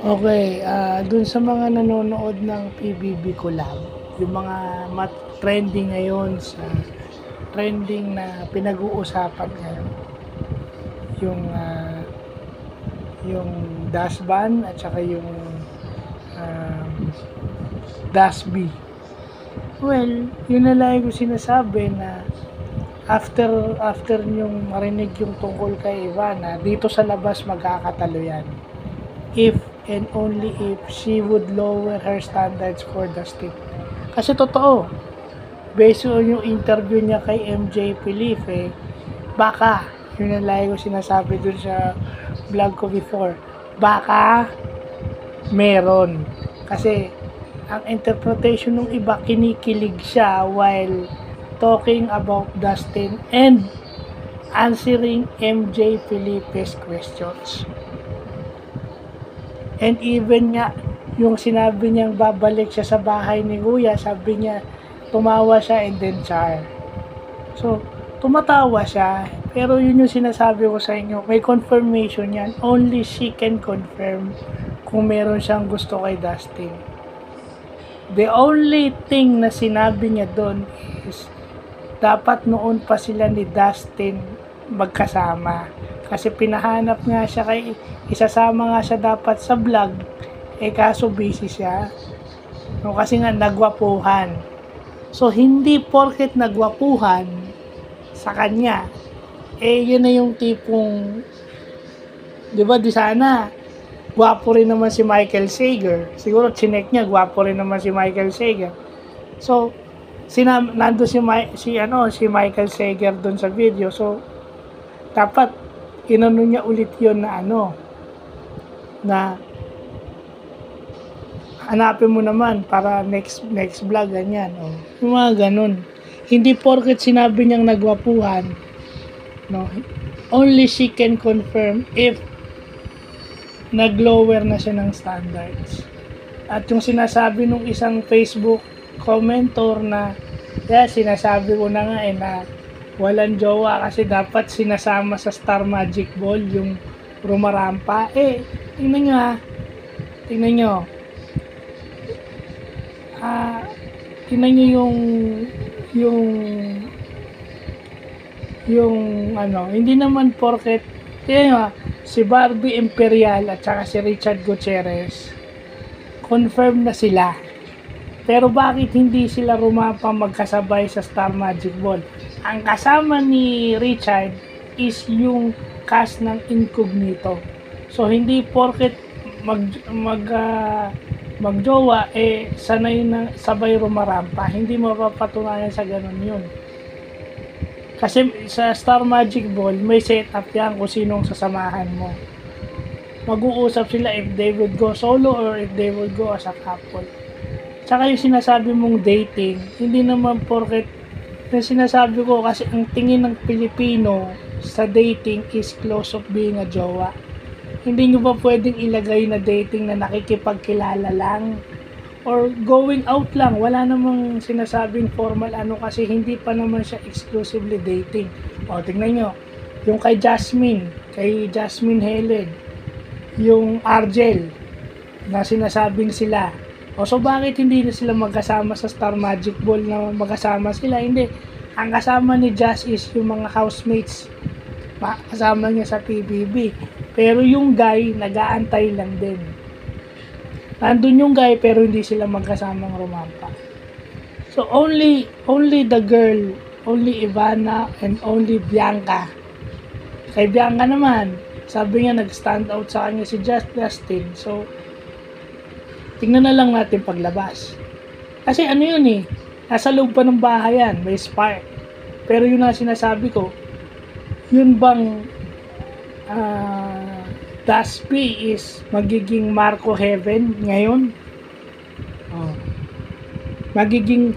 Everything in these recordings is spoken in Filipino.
Okay, dun sa mga nanonood ng PBB Collab, yung mga trending ngayon sa trending na pinag-uusapan ngayon, yung yung Dasban at saka yung um, Dasby. Well, yun na lang ko sinasabi na after nyong marinig yung tungkol kay Ivana, dito sa labas magkakatalo yan. If and only if she would lower her standards for the state. Kasi totoo, based on yung interview niya kay MJ Felipe, baka, yun ang lagi ko sinasabi dun sa vlog ko before, baka meron. Kasi ang interpretation ng iba, kinikilig siya while talking about Dustin and answering MJ Felipe's questions. And even nga, yung sinabi niyang babalik siya sa bahay ni Kuya, sabi niya, tumawa siya and then char. So, tumatawa siya, pero yun yung sinasabi ko sa inyo, may confirmation yan. Only she can confirm kung meron siyang gusto kay Dustin. The only thing na sinabi niya doon is, dapat noon pa sila ni Dustin magkasama. Kasi pinahanap nga siya kay, isasama nga siya dapat sa vlog, kaso busy siya. No, kasi nga nagwapuhan. So, hindi porket nagwapuhan sa kanya, yun na yung tipong, di ba, di sana, gwapo rin naman si Michael Sager. Siguro, chinek niya, gwapo rin naman si Michael Sager. So, nando si Michael Sager doon sa video. So, dapat, inano niya ulit yun na na hanapin mo naman para next vlog, ganyan. Yung mga ganun. Hindi porket sinabi niyang nagwapuhan, no? Only she can confirm if nag-lower na siya ng standards. At yung sinasabi nung isang Facebook commenter na, sinasabi ko na nga na walang jowa kasi dapat sinasama sa Star Magic Ball yung rumarampa. Tingnan nyo tingnan nyo hindi naman porket, tingnan nyo, si Barbie Imperial at saka si Richard Gutierrez confirm na sila, pero bakit hindi sila rumapa magkasabay sa Star Magic Ball? Ang kasama ni Richard is yung cast ng Incognito. So, hindi porket magjowa, sanay na sabay rumarampa. Hindi mapapatunayan sa ganun yun. Kasi sa Star Magic Ball, may setup yan kung sinong sasamahan mo. Mag-uusap sila if they would go solo or if they would go as a couple. Tsaka yung sinasabi mong dating, hindi naman porket na sinasabi ko, kasi ang tingin ng Pilipino sa dating is close of being a jowa. Hindi nyo ba pwedeng ilagay na dating na nakikipagkilala lang or going out lang? Wala namang sinasabing formal kasi hindi pa naman siya exclusively dating. Tingnan nyo, yung kay Jasmine Helen, yung Argel na sinasabing sila. So bakit hindi na sila magkasama sa Star Magic Ball na magkasama sila? Hindi. Ang kasama ni Jazz is yung mga housemates. Kasama niya sa PBB. Pero yung guy, nag-aantay lang din. Nandun yung guy, pero hindi sila magkasamang rumampa. So only the girl, only Ivana, and only Bianca. Kay Bianca naman, sabi niya nag-stand out sa kanya si Justin. So, tingnan na lang natin paglabas. Kasi yun nasa loob pa ng bahay yan, may spark. Pero yun na sinasabi ko, yun bang Dasby is magiging Marco Heaven ngayon? Magiging,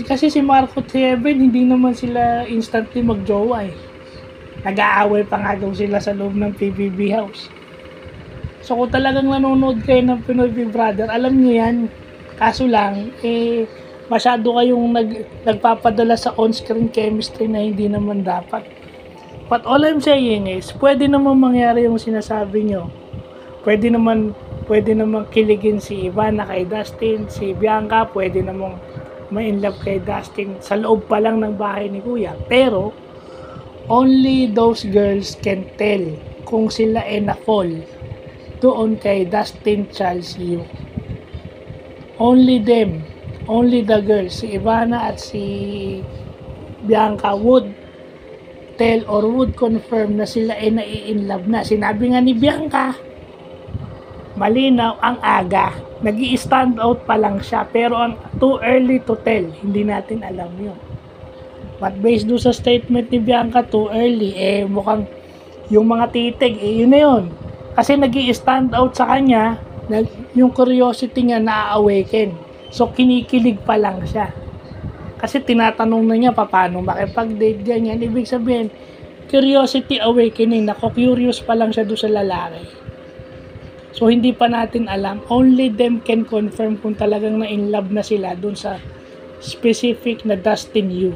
kasi si Marco Heaven, hindi naman sila instantly magjowa Nag-aaway pa nga daw sila sa loob ng PBB house. So kung talagang nanonood kayo ng Pinoy Big Brother, alam niyo yan. Kaso lang, masyado kayong nagpapadala sa on-screen chemistry na hindi naman dapat. But all I'm saying is, pwede naman mangyari yung sinasabi nyo. Pwede naman pwede namang kiligin si Ivana kay Dustin, si Bianca pwede namang ma-inlove kay Dustin sa loob pa lang ng bahay ni Kuya. Pero only those girls can tell kung sila ay na-fall doon kay Dustin Charles Yu. Only them, only the girls, si Ivana at si Bianca would tell or would confirm na sila ay nai-inlove na. Sinabi nga ni Bianca, malinaw ang aga. Nag-i-stand out pa lang siya, pero ang too early to tell, hindi natin alam yun. But based do sa statement ni Bianca, too early, mukhang yung mga titig, yun na yun. Kasi nag-i-stand out sa kanya, yung curiosity niya na-awaken. So, kinikilig pa lang siya. Kasi tinatanong na niya paano makipag-date, ganyan. Ibig sabihin, curiosity awakening, nako-curious pa lang siya doon sa lalaki. So, hindi pa natin alam. Only them can confirm kung talagang na-in-love na sila doon sa specific na Dustin Yu.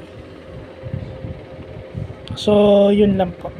So, yun lang po.